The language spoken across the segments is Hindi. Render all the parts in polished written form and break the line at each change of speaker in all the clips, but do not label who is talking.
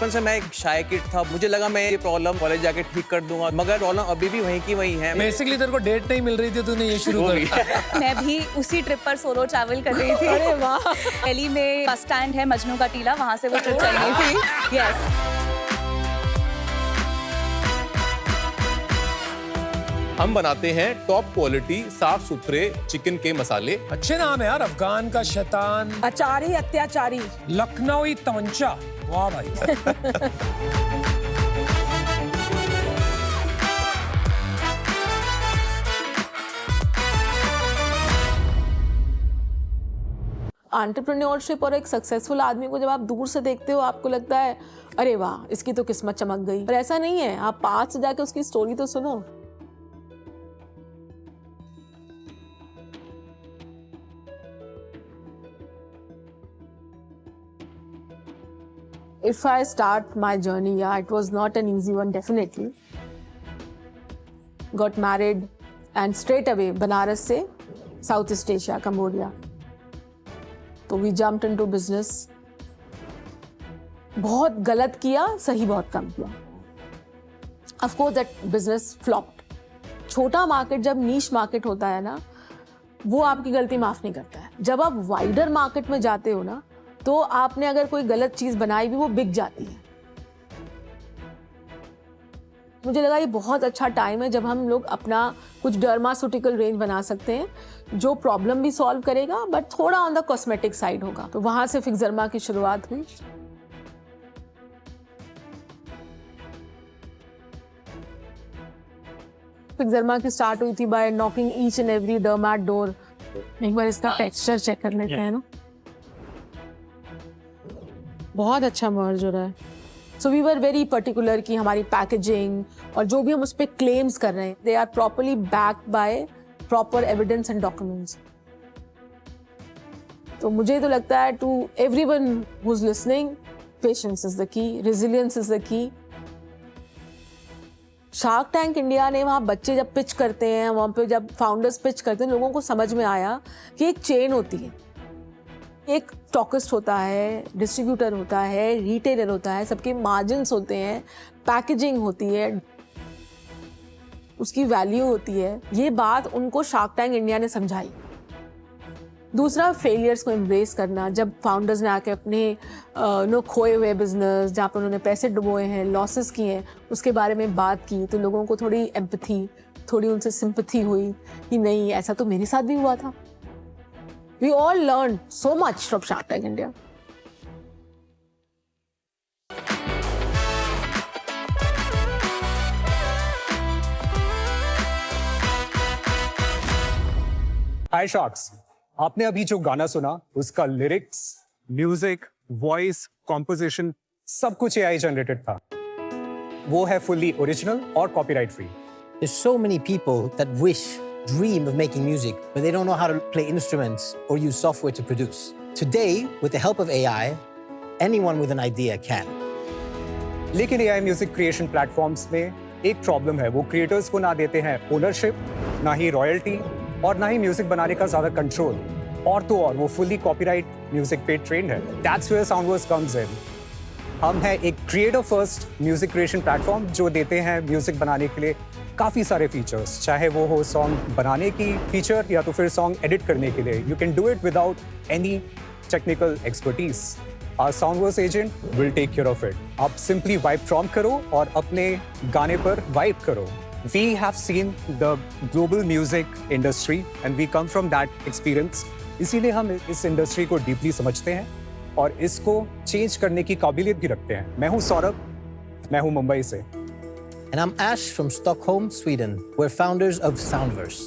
बचपन से मैं एक शाय किड था, मुझे लगा मैं ये प्रॉब्लम कॉलेज जाके ठीक कर दूंगा, मगर प्रॉब्लम अभी भी वहीं की वहीं है।
बेसिकली तेरे को डेट नहीं मिल रही थी, तूने ये शुरू कर।
मैं भी उसी ट्रिप पर सोलो ट्रैवल कर रही थी। अरे वाह। दिल्ली में बस स्टैंड है मजनू का टीला, वहाँ से वो ट्रिप चल रही थी। यस।
हम बनाते हैं टॉप क्वालिटी साफ सुथरे चिकन के मसाले।
अच्छे नाम है यार, अफगान का शैतान,
अचारी अत्याचारी,
लखनवी तमंचा। वाह भाई।
एंटरप्रेन्योरशिप और एक सक्सेसफुल आदमी को जब आप दूर से देखते हो, आपको लगता है अरे वाह, इसकी तो किस्मत चमक गई। पर ऐसा नहीं है, आप पास से जाके उसकी स्टोरी तो सुनो। If I start my journey, yeah, it was not an easy one, definitely. Got married and straight away Banaras से Southeast Asia, Cambodia. तो we jumped into business. बहुत गलत किया, सही बहुत कम किया. Of course that business flopped. छोटा मार्केट जब नीश मार्केट होता है ना, वो आपकी गलती माफ नहीं करता है. जब आप वाइडर मार्केट में जाते हो ना, तो आपने अगर कोई गलत चीज बनाई भी, वो बिक जाती है. मुझे लगा ये बहुत अच्छा टाइम है जब हम लोग अपना कुछ डर्मास्यूटिकल रेंज बना सकते हैं जो प्रॉब्लम भी सॉल्व करेगा बट थोड़ा ऑन द कॉस्मेटिक साइड होगा. तो वहां से फिक्सर्मा की शुरुआत हुई. फिक्सर्मा की स्टार्ट हुई थी by knocking each and every dermat door. एक बार इसका टेक्सचर चेक कर लेते हैं ना. बहुत अच्छा मर्ज हो रहा है. So we were very particular कि हमारी पैकेजिंग और जो भी हम उस पर क्लेम्स कर रहे हैं, they are properly backed by proper evidence and documents. तो मुझे तो लगता है to everyone who is listening, patience is the key, resilience is the key. Shark Tank India ने वहाँ बच्चे जब पिच करते हैं, वहाँ पे जब फाउंडर्स पिच करते हैं, लोगों को समझ में आया कि एक चेन होती है. एक स्टॉकिस्ट होता है, डिस्ट्रीब्यूटर होता है, रिटेलर होता है, सबके मार्जिन्स होते हैं, पैकेजिंग होती है, उसकी वैल्यू होती है. ये बात उनको शार्क टैंक इंडिया ने समझाई. दूसरा, फेलियर्स को एम्ब्रेस करना. जब फाउंडर्स ने आके अपने खोए हुए बिजनेस, जहाँ पर उन्होंने पैसे डुबोए हैं, लॉसेस किए हैं, उसके बारे में बात की, तो लोगों को थोड़ी एम्पैथी, थोड़ी उनसे सिंपैथी हुई कि नहीं, ऐसा तो मेरे साथ भी हुआ था. We all learned so much from Shark Tank India.
Hi sharks, आपने अभी जो गाना सुना उसका लिरिक्स, म्यूजिक, वॉइस, कॉम्पोजिशन सब कुछ एआई जनरेटेड था. वो है फुल्ली ओरिजिनल और copyright free.
There's so many people that dream of making music, but they don't know how to play instruments or use software to produce. Today, with the help of AI, anyone with an idea can.
लेकिन AI म्यूजिक क्रिएशन प्लेटफॉर्म्स में एक प्रॉब्लम है. वो क्रिएटर्स को ना देते हैं ओनरशिप, ना ही रॉयल्टी और ना ही म्यूजिक बनाने का ज्यादा कंट्रोल. और तो और वो फुल्ली कॉपीराइट म्यूजिक पे ट्रेंड है. That's where Soundverse comes in. हम हैं एक creator first music creation platform जो देते हैं म्यूजिक बनाने के लिए काफ़ी सारे फीचर्स, चाहे वो हो सॉन्ग बनाने की फीचर या तो फिर सॉन्ग एडिट करने के लिए. You can do it without any technical expertise. Our Soundverse agent will take care of it. आप सिंपली वाइब प्रॉम्प्ट करो और अपने गाने पर वाइब करो. We have seen the global music industry and we come from that experience. इसीलिए हम इस इंडस्ट्री को डीपली समझते हैं और इसको चेंज करने की काबिलियत भी रखते हैं. मैं हूँ सौरभ, मैं हूँ मुंबई से.
And I'm Ash from Stockholm, Sweden. We're founders of Soundverse.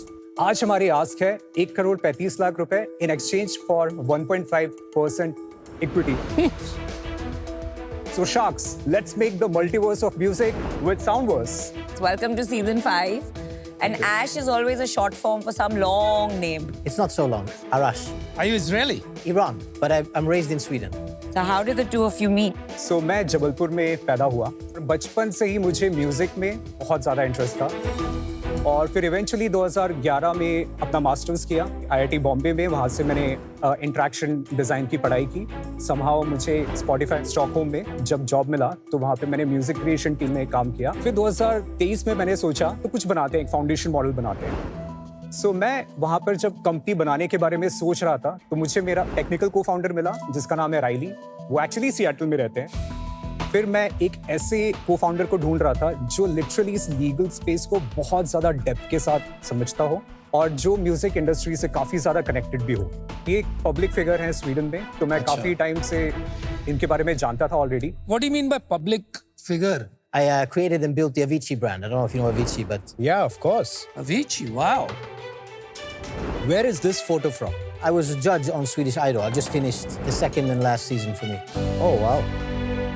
आज हमारी आस्क है 1,35,00,000 रुपए in exchange for 1.5% equity. So sharks, let's make the multiverse of music with Soundverse.
Welcome to season 5. And Ash is always a short form for some long name.
It's not so long. Arash.
Are you Israeli?
Iran, but I'm raised in Sweden.
So how did the two of you meet?
So मैं जबलपुर में पैदा हुआ. बचपन से ही मुझे म्यूजिक में बहुत ज़्यादा इंटरेस्ट था. और फिर इवेंचुअली 2011 में अपना मास्टर्स किया IIT बॉम्बे में। वहाँ से मैंने इंटरेक्शन डिज़ाइन की पढ़ाई की। समहाउ मुझे स्पॉटिफाई स्टॉकहोम में जब जॉब मिला तो वहाँ पे मैंने म्यूजिक क्रिएशन टीम में काम किया। फिर 2023 में मैंने सोचा तो कुछ बनाते हैं, एक फाउंडेशन मॉडल बनाते हैं। सो मैं वहाँ पर जब कंपनी बनाने के बारे में सोच रहा था तो मुझे मेरा टेक्निकल को फाउंडर मिला जिसका नाम है राइली। वो एक्चुअली सिएटल में रहते हैं। फिर मैं एक ऐसे को फाउंडर को ढूंढ रहा था जो लिटरली इस लीगल स्पेस को बहुत ज़्यादा डेप्थ के साथ समझता हो और जो म्यूजिक इंडस्ट्री से काफ़ी ज़्यादा कनेक्टेड भी हो। ये एक पब्लिक फिगर है स्वीडन में, तो मैं काफ़ी टाइम से इनके बारे में जानता था already.
What do you mean by public figure?
I created and built the Avicii brand. I don't know if you know Avicii, but
Yeah, of course.
Avicii, wow.
Where is this photo from?
I was a judge on Swedish Idol. I just finished the second and last season for me.
Oh, wow.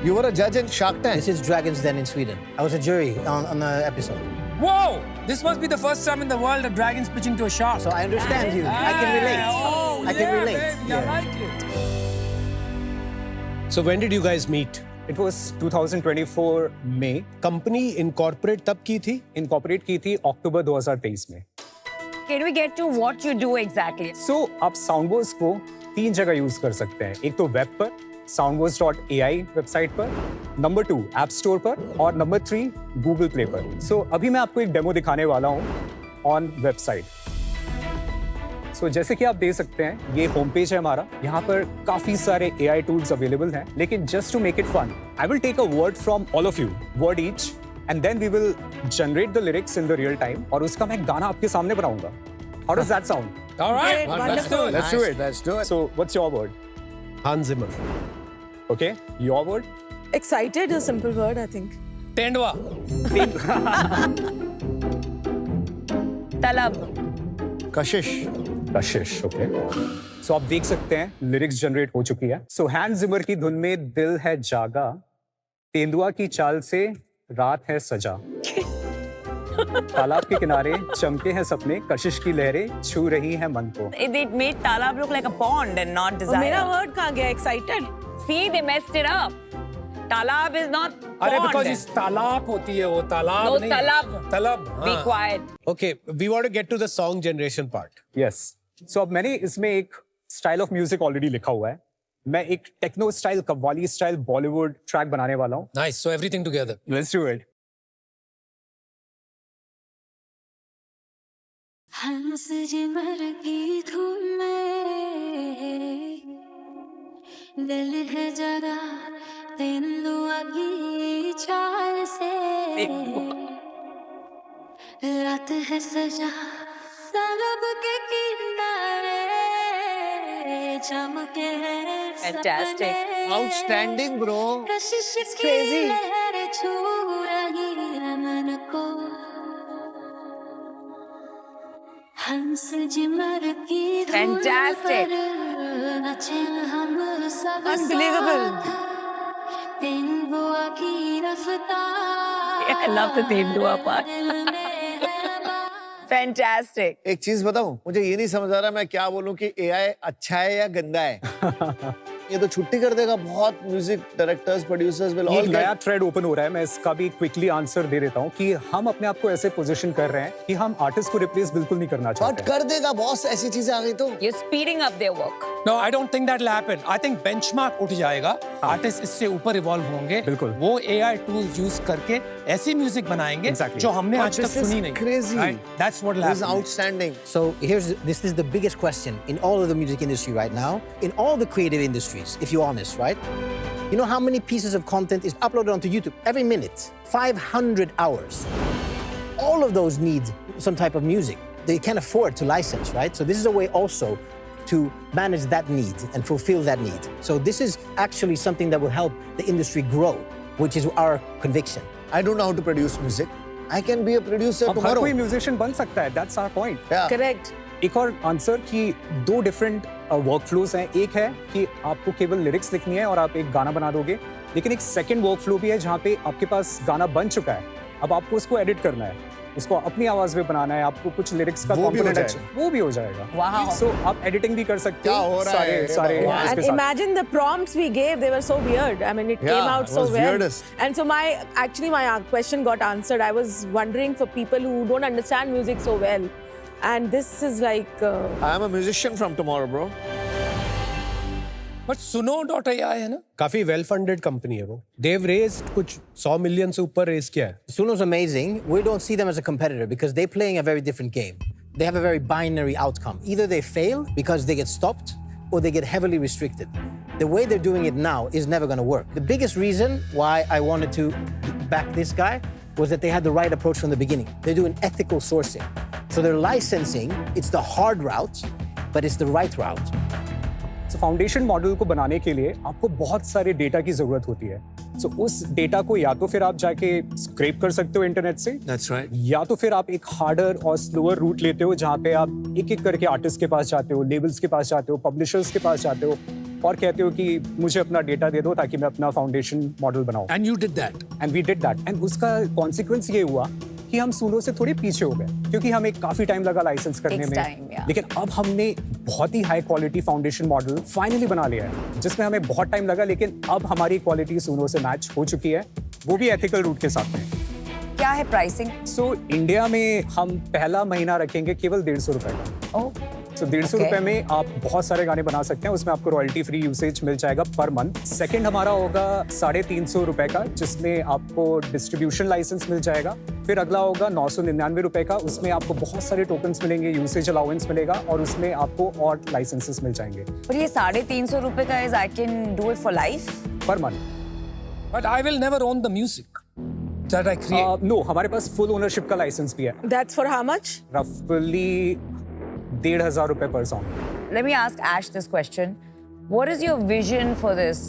You were a judge in Shark Tank.
This is Dragon's Den in Sweden. I was a jury on the episode.
Whoa! This must be the first time in the world a dragon's pitching to a shark.
So I understand you. I can relate.
Oh,
I can relate.
Baby, I like it.
So when did you guys meet?
It was 2024 में।
कंपनी इनकॉर्पोरेट तब की थी?
इनकॉर्पोरेट की थी अक्टूबर 2023 में।
Can we get to what you do exactly?
सो आप साउंडवर्स को 3 जगह यूज कर सकते हैं। एक तो वेब पर soundwars.ai वेबसाइट पर, नंबर 2 ऐप स्टोर पर और नंबर 3 गूगल प्ले पर। सो अभी मैं आपको एक डेमो दिखाने वाला हूँ ऑन वेबसाइट। सो जैसे कि आप देख सकते हैं ये होम पेज है हमारा। यहाँ पर काफी सारे AI टूल्स अवेलेबल हैं, लेकिन just to make it fun I will take a word from all of you, word each, and then we will generate the lyrics in the real time और उसका मैं गाना आपके सामने बनाऊंगा। How does that sound?
All right, let's do it.
Let's do it.
Let's do it.
So what's your word?
Hans Zimmer.
Okay, your word?
Excited is a simple word, I think.
Tendwa.
Talab.
Kashish.
Kashish. Okay, सो आप देख सकते हैं लिरिक्स जनरेट हो चुकी है। सो हैंस जिमर की धुन में दिल है जागा, तेंदुआ की चाल से रात है सजा, तालाब के किनारे चमके हैं सपने, कशिश की लहरें छू रही हैं मन को।
It made Talab look like a pond and not desire.
मेरा word कहाँ गया? Excited.
See, they messed it up. Talab is not pond.
अरे because इस तालाब होती है वो तालाब
No,
नहीं।
talab.
तालाब।
Be quiet.
Okay, we want to get to the song generation part.
Yes, so अब मैंने इसमें एक स्टाइल ऑफ म्यूजिक ऑलरेडी लिखा हुआ है। मैं एक techno style, qawwali style, Bollywood track बनाने वाला हूँ।
Nice. So everything together.
Let's do it.
Hans Zimmer की धुन में दिल है जगा, तेंदुआ की चाल से रात है सजा, तालाब के किनारे चमके हैं
Fantastic.
Outstanding, bro.
कशिश की लहरें छू रही है मन को, हंस जिमर की धुन
Fantastic.
पर नचे हम सब
Unbelievable.
साथ, तेंदुआ की रफ्तार,
Yeah, I love the तेंदुआ part.
दिल में है बात।
Fantastic.
एक चीज बताऊं, मुझे ये नहीं समझ आ रहा मैं क्या बोलूं कि AI अच्छा है या गंदा है। ये तो छुट्टी कर देगा। बहुत म्यूजिक डायरेक्टर्स, प्रोड्यूसर्स विल
ये
ऑल
नया थ्रेड ओपन हो रहा है। मैं इसका भी क्विकली आंसर दे देता हूँ कि हम अपने आप को ऐसे पोजीशन कर रहे हैं कि हम आर्टिस्ट को रिप्लेस बिल्कुल नहीं करना
बट
चाहते हैं।
कर देगा बॉस, ऐसी चीजें आ गई तो।
You're speeding up their work.
No, I don't think that'll happen. I think benchmark उठ जाएगा। आर्टिस्ट इससे ऊपर इवॉल्व होंगे।
बिल्कुल।
वो AI tools यूज करके ऐसी म्यूजिक बनाएंगे
Exactly.
जो हमने
But
आज तक
this is
सुनी नहीं।
crazy.
Right? That's what will
This is
happen.
outstanding.
So this is the biggest question in all of the music industry right now, in all the creative industries, if you're honest, right? You know how many pieces of content is uploaded onto YouTube every minute? 500 hours. All of those need some type of music. They can't afford to license, right? So this is a way also to manage that need and fulfill that need. So this is actually something that will help the industry grow, which is our conviction.
I don't know how to produce music. I can be a producer
अब हर
tomorrow.
कोई म्यूजिशियन बन सकता है। That's our point.
Yeah.
Correct.
एक और आंसर कि 2 डिफरेंट वर्कफ्लोज हैं। एक है कि आपको केवल लिरिक्स लिखनी है और आप एक गाना बना दोगे, लेकिन एक सेकंड वर्कफ्लो भी है जहाँ पे आपके पास गाना बन चुका है, अब आपको उसको एडिट करना है। उसको अपनी आवाज में बनाना है, आपको कुछ लिरिक्स का
वो भी हो
कंपोनेंट
जाएगा।
वो भी हो जाएगा।
Wow.
सो आप एडिटिंग भी कर सकते
क्या
हो
हो रहा है?
सारे
भगवान।
इसके
And
साथ।
imagine the prompts we gave, they were so weird. I mean, it
Yeah,
came out
it
so
was
well.
weirdest.
And so my question got answered. I was wondering for people who don't understand music so well. And this is like...
I am a musician from tomorrow, bro.
But Suno.ai है ना?
काफी वेल फंडेड कंपनी है वो. They've raised कुछ 100 मिलियन से ऊपर रेज किया है.
Suno's amazing. We don't see them as a competitor because they're playing a very different game. They have a very binary outcome. Either they fail because they get stopped or they get heavily restricted. The way they're doing it now is never going to work. The biggest reason why I wanted to back this guy was that they had the right approach from the beginning. They're doing ethical sourcing. So they're licensing, it's the hard route, but it's the right route.
So foundation model को बनाने के लिए आपको बहुत सारे डेटा की जरूरत होती है. So उस डेटा को या तो फिर आप जाके स्क्रैप कर सकते हो इंटरनेट से,
That's right.
या तो फिर आप एक हार्डर और स्लोअर रूट लेते हो जहाँ पे आप एक एक करके आर्टिस्ट के पास जाते हो, लेबल्स के पास जाते हो, पब्लिशर्स के पास जाते हो और कहते हो कि मुझे अपना डेटा दे दो ताकि मैं अपना फाउंडेशन मॉडल बनाऊं.
And you did that.
And we did that. And उसका कॉन्सिक्वेंस ये हुआ कि हम सुनो से थोड़े पीछे हो गए क्योंकि हमें काफी टाइम लगा लाइसेंस करने
Takes
में.
time, yeah.
लेकिन अब हमने बहुत ही high quality foundation model finally बना लिया है जिसमें हमें बहुत टाइम लगा, लेकिन अब हमारी क्वालिटी सुनो से मैच हो चुकी है, वो भी एथिकल रूट के साथ में.
क्या है प्राइसिंग?
सो इंडिया में हम पहला महीना रखेंगे केवल 150 रुपए का.
ओह,
सो 150
Okay.
रुपए में आप बहुत सारे गाने बना सकते हैं, उसमें आपको रॉयल्टी फ्री यूसेज मिल जाएगा पर मंथ. सेकंड हमारा होगा 350 रुपए का जिसमें आपको डिस्ट्रीब्यूशन लाइसेंस मिल जाएगा. फिर अगला होगा 999 रुपए का, उसमें आपको बहुत सारे टोकन्स मिलेंगे, यूसेज अलाउंस मिलेगा और उसमें आपको और लाइसेंसेस मिल जाएंगे
पर ये 350 रुपए का is I can do it for life?
Per month.
But I will never own the music that I create.
No, हमारे पास फुल ओनरशिप का लाइसेंस भी है.
That's for how much?
रफली 1,500 रुपए पर song.
Let me ask Ash this question. What is your vision for this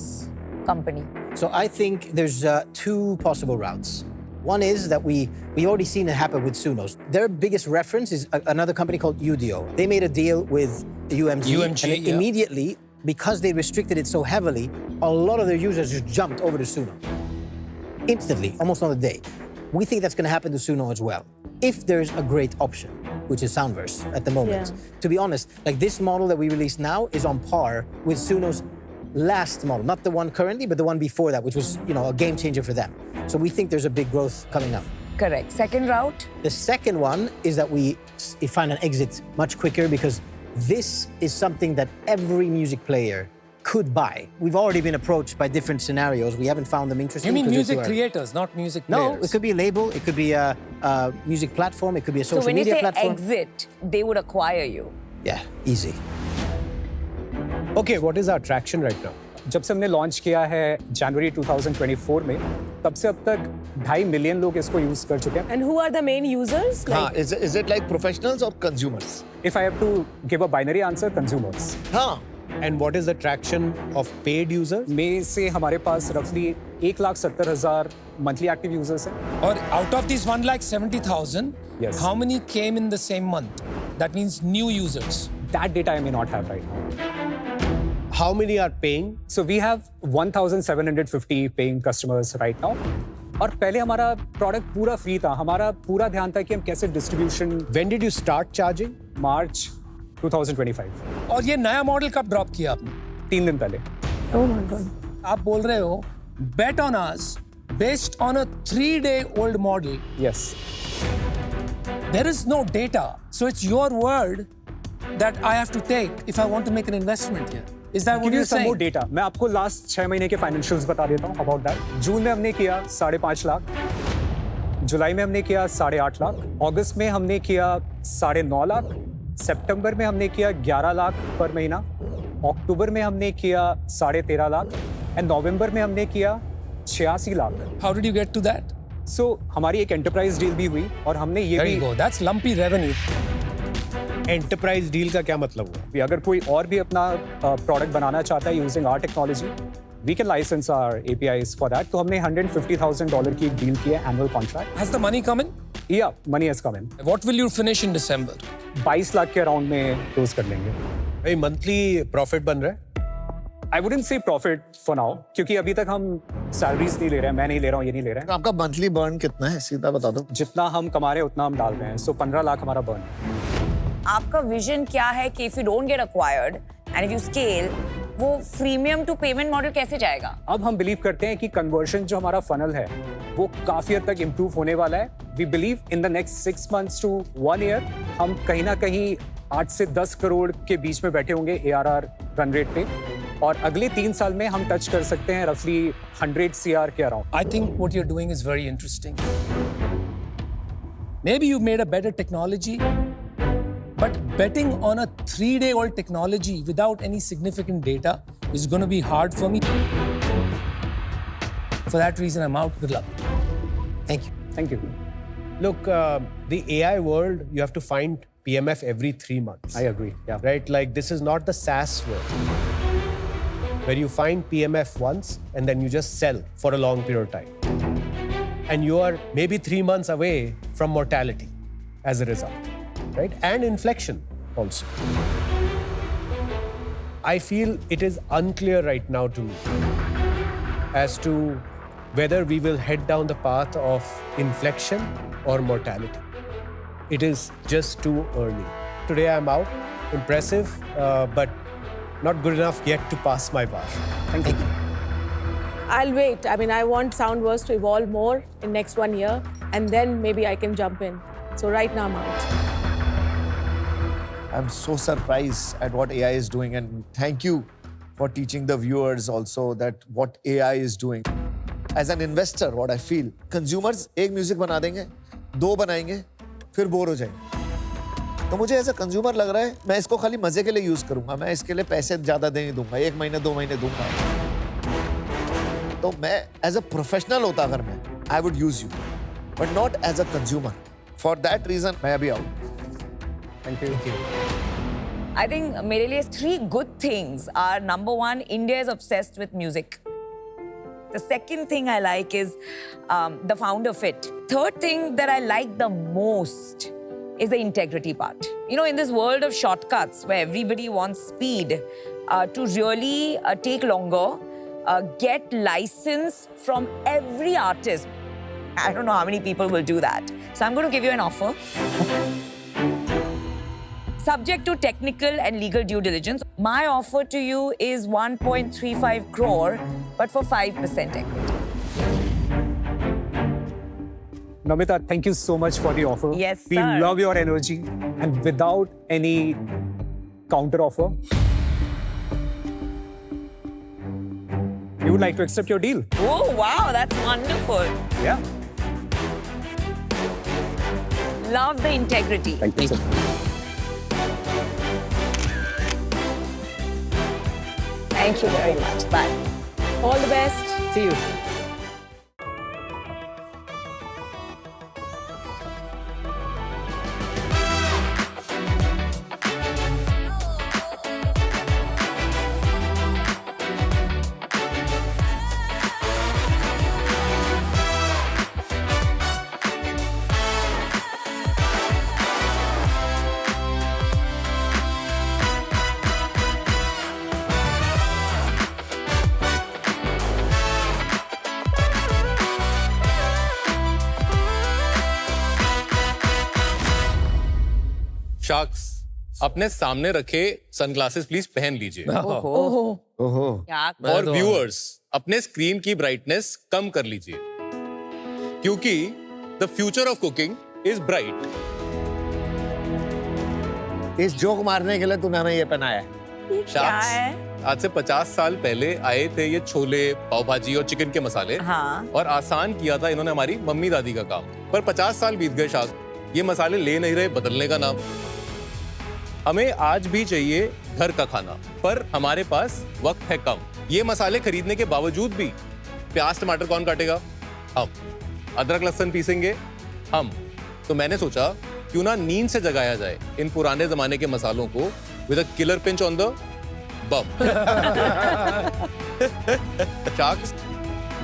company?
So I think there's two possible routes. One is that we've already seen it happen with Sunos. Their biggest reference is another company called Udio. They made a deal with UMG,
UMG,
and
yeah.
immediately, because they restricted it so heavily, a lot of their users just jumped over to Suno. Instantly, almost on the day. We think that's going to happen to Suno as well. If there's a great option, which is Soundverse at the moment.
Yeah.
To be honest, like this model that we released now is on par with Suno's last model, not the one currently, but the one before that, which was, a game changer for them. So we think there's a big growth coming up.
Correct. Second route?
The second one is that we find an exit much quicker because this is something that every music player could buy. We've already been approached by different scenarios. We haven't found them interesting.
You mean
'cause it's
music
too early.
creators, not music
No,
players?
it could be a label, it could be a music platform, it could be a
So
social
when you
media
say
platform.
exit, they would acquire you.
Yeah, easy.
Okay, what is our traction right now?
जब से हमने लॉन्च किया है जनवरी 2024 में, तब से अब तक 2.5 मिलियन लोग इसको यूज कर चुके हैं.
And who are the main users?
हाँ, is it like professionals or consumers?
If I have to give a binary answer, consumers.
हाँ.
And what is the traction of paid users?
में से हमारे पास रफली 1,70,000 मंथली एक्टिव यूजर्स हैं.
Or out of these 1,70,000,
Yes.
how many came in the same month? That means new users.
That data I may not have right now.
How many are paying?
So we have 1,750 paying customers right now. और पहले हमारा प्रोडक्ट पूरा फ्री था. हमारा पूरा ध्यान था कि हम कैसे distribution.
When did you start charging?
मार्च 2025,
और ये नया मॉडल कब ड्रॉप किया आपने?
3 दिन पहले.
Oh my God.
आप बोल रहे हो bet on us based on a 3-day old model.
Yes.
There is no data, so it's your word that I have to take if I want to make an investment here. Is that what
Give you
you're
some more
saying?
data. मैं आपको लास्ट 6 महीने के फाइनेंशियल्स बता देता हूँ about that. जून में हमने किया 5.5 लाख, जुलाई में हमने किया 8.5 लाख, अगस्त में हमने किया 9.5 लाख, सितंबर में हमने किया 11 लाख पर महीना, अक्टूबर में हमने किया 13.5 लाख एंड नवंबर में हमने किया 86 lakh.
How did you get to that?
So हमारी एक एंटरप्राइज डील भी हुई और हमने ये
There you
भी
go. That's lumpy revenue.
Enterprise deal का क्या मतलब हुआ?
कि अगर कोई और भी अपना प्रोडक्ट बनाना चाहता है using our technology, we can license our APIs for that. तो हमने $150,000 की एक डील की है, annual contract.
Has the money come in?
या money has come in.
What will you finish in December?
22 lakh के अराउंड में क्लोज कर लेंगे.
भाई monthly profit बन रहा है?
I wouldn't say profit for now, क्योंकि अभी तक हम सैलरीज नहीं ले रहे हैं, मैं नहीं ले रहा हूँ, ये नहीं ले रहे हैं।
आपका मंथली बर्न कितना है, सीधा बता दो।
जितना हम कमा रहे हैं उतना हम डाल रहे हैं, सो 15 लाख हमारा बर्न है।
आपका विजन क्या है कि if you don't get acquired and if you scale, वो फ्रीमियम टू पेमेंट मॉडल कैसे जाएगा?
अब हम बिलीव करते हैं कि कन्वर्जन जो हमारा फनल है वो काफी हद तक इम्प्रूव होने वाला है। We believe in the next 6 months to 1 year हम कहीं ना कहीं 8 से 10 करोड़ के बीच में बैठे होंगे ARR रन रेट पे, और अगले 3 साल में हम टच कर सकते हैं रफली 100 CR के around.
I think what you're doing is very interesting. Maybe you've made a better technology, but betting on a 3-day-old technology without any significant data is going to be hard for me. For that reason, I'm out. Good luck.
Thank you.
Thank you.
Look, the AI world, you have to find PMF every 3 months.
I agree. Yeah.
Right? Like, this is not the SaaS world, where you find PMF once and then you just sell for a long period of time. And you are maybe 3 months away from mortality as a result, right? And inflection also. I feel it is unclear right now to me as to whether we will head down the path of inflection or mortality. It is just too early. Today I'm out. Impressive, but not good enough yet to pass my bar.
Thank you.
I'll wait. I mean, I want Soundverse to evolve more in next 1 year, and then maybe I can jump in. So right now I'm out.
I'm so surprised at what AI is doing, and thank you for teaching the viewers also that what AI is doing. As an investor, what I feel, consumers एक म्यूजिक बना देंगे, 2 बनाएंगे, फिर बोर हो जाएंगे। तो मुझे ऐसा कंज्यूमर लग रहा है, मैं इसको खाली मजे के लिए यूज करूंगा, मैं इसके लिए पैसे ज्यादा नहीं दूंगा, 1 महीने 2 महीने दूंगा। तो मैं एज अ प्रोफेशनल होता अगर मैं, I would use you, but not as a consumer. For that reason मैं अभी out.
Thank you.
I think मेरे लिए 3 good things are: number 1, India is obsessed with music. The second thing I like is the founder fit. Third thing that I like the most is the integrity part. You know, in this world of shortcuts where everybody wants speed, to really take longer, get license from every artist. I don't know how many people will do that. So I'm going to give you an offer. Subject to technical and legal due diligence, my offer to you is 1.35 crore, but for 5% equity.
Namita, thank you so much for the offer.
Yes,
We
sir.
love your energy, and without any counter offer, you would like to accept your deal?
Oh, wow, that's wonderful.
Yeah.
Love the integrity.
Thank you so much.
Thank you very much. Bye.
All the best.
See you.
Sharks, अपने सामने रखे सनग्लासेस प्लीज पहन लीजिए।
ओहो।
क्या
और व्यूअर्स, अपने स्क्रीन की ब्राइटनेस कम कर लीजिए, क्योंकि the future of cooking is bright.
इस जोक मारने के लिए तूने ये पहनाया है।
क्या है?
आज से 50 साल पहले आए थे ये छोले, पाव भाजी और चिकन के मसाले,
हाँ।
और आसान किया था इन्होंने हमारी मम्मी दादी का काम। पर 50 साल बीत गए शायद, ये मसाले ले नहीं रहे बदलने का नाम। हमें आज भी चाहिए घर का खाना, पर हमारे पास वक्त है कम। ये मसाले खरीदने के बावजूद भी प्याज टमाटर कौन काटेगा? हम। अदरक लहसुन पीसेंगे हम। तो मैंने सोचा क्यों ना नींद से जगाया जाए इन पुराने जमाने के मसालों को with a killer pinch on the bomb. Sharks,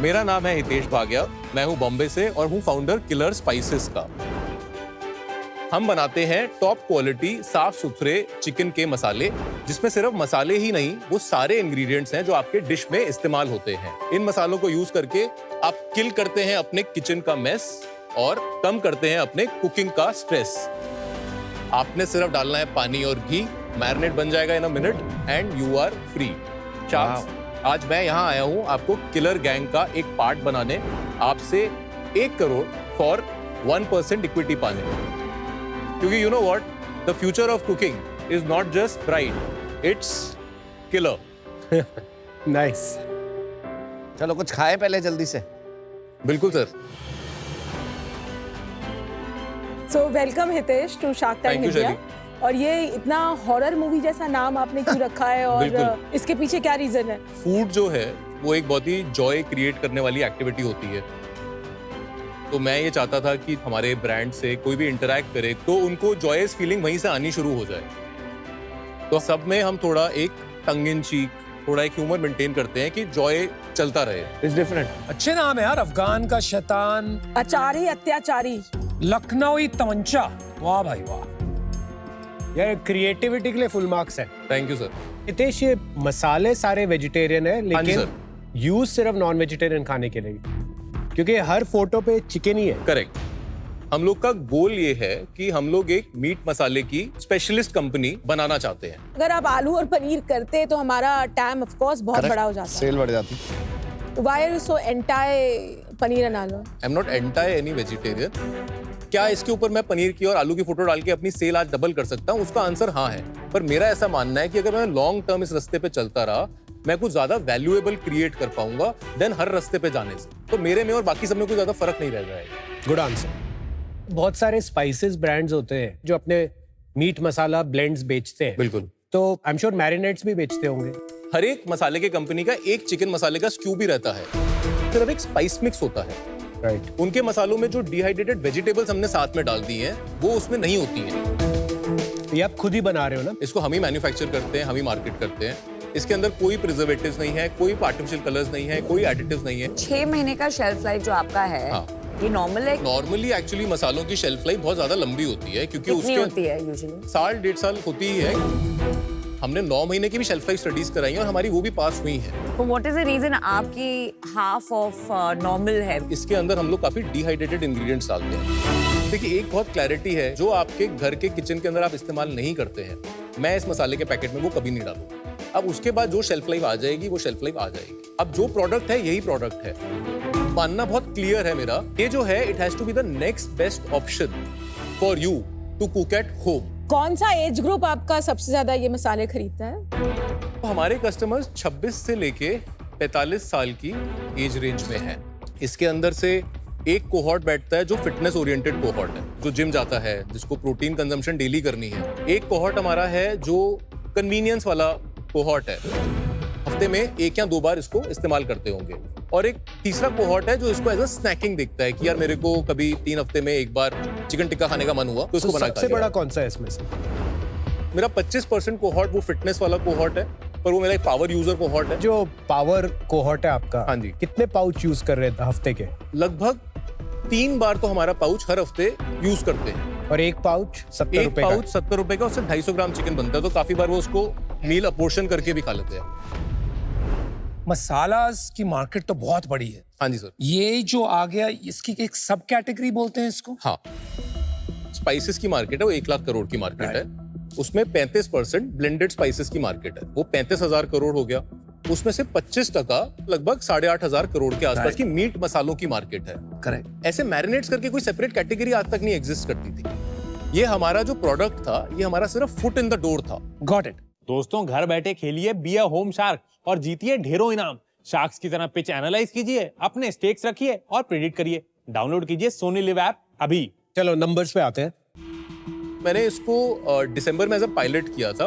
मेरा नाम है हितेश भाग्या, मैं हूं बॉम्बे से और हूं फाउंडर किलर स्पाइसेस का। हम बनाते हैं टॉप क्वालिटी साफ सुथरे चिकन के मसाले, जिसमें सिर्फ मसाले ही नहीं, वो सारे इंग्रेडिएंट्स हैं जो आपके डिश में इस्तेमाल होते हैं। इन मसालों को यूज करके आप किल करते हैं अपने किचन का मेस और कम करते हैं अपने कुकिंग का स्ट्रेस। आपने सिर्फ डालना है पानी और घी, मैरिनेट बन जाएगा in a minute and you are free. Sharks, आज मैं यहाँ आया हूँ आपको किलर गैंग का एक पार्ट बनाने, आपसे 1 करोड़ फॉर 1% इक्विटी पाने, क्योंकि you know what, the future of cooking is not just bright, it's killer.
Nice.
चलो कुछ खाएं पहले जल्दी से।
बिल्कुल sir.
So welcome Hitesh to Shark Tank
Thank you,
India. और ये इतना हॉरर मूवी जैसा नाम आपने क्यों रखा है और
बिल्कुल।
इसके पीछे क्या रीजन है?
फूड जो है वो एक बहुत ही जॉय क्रिएट करने वाली एक्टिविटी होती है, तो मैं ये चाहता था कि हमारे ब्रांड से कोई भी इंटरैक्ट करे तो उनको जॉयस फीलिंग वहीं से आनी शुरू हो जाए। तो सब में हम थोड़ा एक टंग इन चीक, थोड़ा एक ह्यूमर मेंटेन करते हैं कि जॉय चलता रहे।
It's different.
अच्छे नाम है यार, अफगान का शैतान,
अचारी अत्याचारी,
लखनवी तमंचा, वाह भाई वाह।
यार क्रिएटिविटी के लिए फुल मार्क्स है।
Thank you sir.
हितेश, ये मसाले सारे वेजिटेरियन है,
हाँ जी
लेकिन
सर।
यूज सिर्फ नॉन वेजिटेरियन खाने के लिए, क्योंकि हर फोटो पे चिकन ही है।
करेक्ट। हम लोग का गोल ये है कि हम लोग एक मीट मसाले की स्पेशलिस्ट कंपनी बनाना चाहते हैं।
अगर आप आलू और पनीर करते तो हमारा टैम ऑफ कोर्स बहुत बड़ा हो जाता।
सेल बढ़ जाती।
Why are you so anti paneer and aloo?
I am not anti any vegetarian. क्या इसके ऊपर मैं पनीर की और आलू की फोटो डाल के अपनी सेल आज डबल कर सकता हूँ? उसका आंसर हाँ है। पर मेरा ऐसा मानना है कि अगर मैं लॉन्ग टर्म इस रास्ते पे चलता रहा, मैं कुछ ज्यादा वैल्यूएबल क्रिएट कर पाऊंगा देन हर रास्ते पे जाने से। तो मेरे में और बाकी सब में कोई ज्यादा फर्क नहीं रह जाएगा।
Good answer. बहुत सारे स्पाइसेस ब्रांड्स होते हैं जो अपने मीट मसाला ब्लेंड्स बेचते हैं।
बिल्कुल।
तो आई एम श्योर मैरिनेट्स भी बेचते होंगे।
हर एक मसाले के कंपनी का एक चिकन मसाले का स्क्यू भी रहता है, सिर्फ एक स्पाइस मिक्स होता है।
राइट।
उनके मसालों में जो डिहाइड्रेटेड वेजिटेबल्स हमने साथ में डाल दी हैं, वो उसमें नहीं होती हैं।
ये आप खुद ही बना रहे हो ना?
इसको हम ही मैन्युफैक्चर करते हैं, हम ही मार्केट करते हैं। इसके अंदर कोई प्रिजर्वेटिव्स नहीं है, कोई आर्टिफिशियल कलर्स नहीं है, कोई एडिटिव्स नहीं है।
6 महीने का शेल्फ लाइफ जो आपका है,
हाँ।
ये नॉर्मल है?
नॉर्मली एक्चुअली मसालों की शेल्फ लाइफ बहुत ज्यादा लंबी होती है, क्योंकि
कितनी
उसके
होती है यूजुअली?
1.5 साल होती ही है। हमने 9 महीने की भी शेल्फ लाइफ स्टडीज कराई हैं और हमारी वो भी पास हुई हैं।
तो व्हाट इज द रीजन आपकी हाफ ऑफ नॉर्मल है?
इसके अंदर हम लोग काफी डिहाइड्रेटेड इंग्रेडिएंट्स डालते हैं। देखिए, एक बहुत क्लैरिटी है, जो आपके घर के किचन के अंदर आप इस्तेमाल नहीं करते हैं, मैं इस मसाले के पैकेट में वो कभी नहीं डालूंगा। अब उसके बाद जो शेल्फ लाइफ आ जाएगी, वो शेल्फ लाइफ आ जाएगी। अब जो प्रोडक्ट है यही प्रोडक्ट है। मानना बहुत क्लियर है मेरा, ये जो है it has to be the next best option for you to cook at home.
कौन सा एज ग्रुप आपका सबसे ज्यादा ये मसाले खरीदता है?
तो हमारे कस्टमर्स 26 से लेके 45 साल की एज रेंज में हैं। इसके अंदर से एक कोहॉर्ट बैठता है जो फिटनेस ओरिएंटेड कोहॉर्ट है, जो जिम जाता है, जिसको प्रोटीन कंजम्पशन डेली करनी है। एक कोहॉर्ट हमारा है जो कन्वीनियंस वाला कोहॉर्ट है, हफ्ते में 1 या 2 बार इसको इस्तेमाल करते होंगे। और एक तीसरा कोहॉर्ट है जो इसको एज अ स्नैकिंग देखता है कि यार मेरे को कभी 3 हफ्ते में एक बार चिकन टिक्का खाने का मन हुआ तो इसको बना के
सबसे बड़ा कौन सा है इसमें से?
मेरा 25% कोहॉर्ट वो फिटनेस वाला कोहॉर्ट है, पर वो मेरा एक पावर यूजर कोहॉर्ट है।
जो पावर कोहॉर्ट है आपका,
हाँ जी।
कितने पाउच यूज कर रहे हैं हफ्ते के?
लगभग 3 बार तो हमारा पाउच हर हफ्ते यूज करते हैं।
और एक पाउच 70
एक
रुपए का?
पाउच 70 रुपए का, उससे 250 ग्राम चिकन बनता है, तो काफी बार वो उसको मील अपोर्शन करके भी खा लेते हैं।
मसालास की मार्केट तो बहुत बड़ी है।
हाँ जी सर।
ये जो आ गया, इसकी एक सब कैटेगरी बोलते हैं इसको?
हाँ, स्पाइसेस की मार्केट है, वो 1 लाख करोड़ की मार्केट है। उसमें 35% ब्लेंडेड स्पाइसेस की मार्केट है, वो 35,000 करोड़ हो गया। उसमें से 25% लगभग 8,500 करोड़ के आसपास की मीट मसालों की मार्केट है।
करेक्ट।
ऐसे मैरिनेट्स करके कोई सेपरेट कैटेगरी आज तक नहीं एग्जिस्ट करती थी। ये हमारा जो प्रोडक्ट था, ये हमारा सिर्फ फुट इन द डोर था।
Got it.
दोस्तों, घर बैठे खेलिए बी अ होम शार्क और जीतिए ढेरों इनाम। शार्क्स की तरह पिच एनालाइज कीजिए, अपने स्टेक्स रखिए और प्रेडिक्ट करिए। डाउनलोड कीजिए सोनी लिव ऐप अभी।
चलो नंबर्स पे आते हैं।
मैंने इसको दिसंबर में एज अ पायलट किया था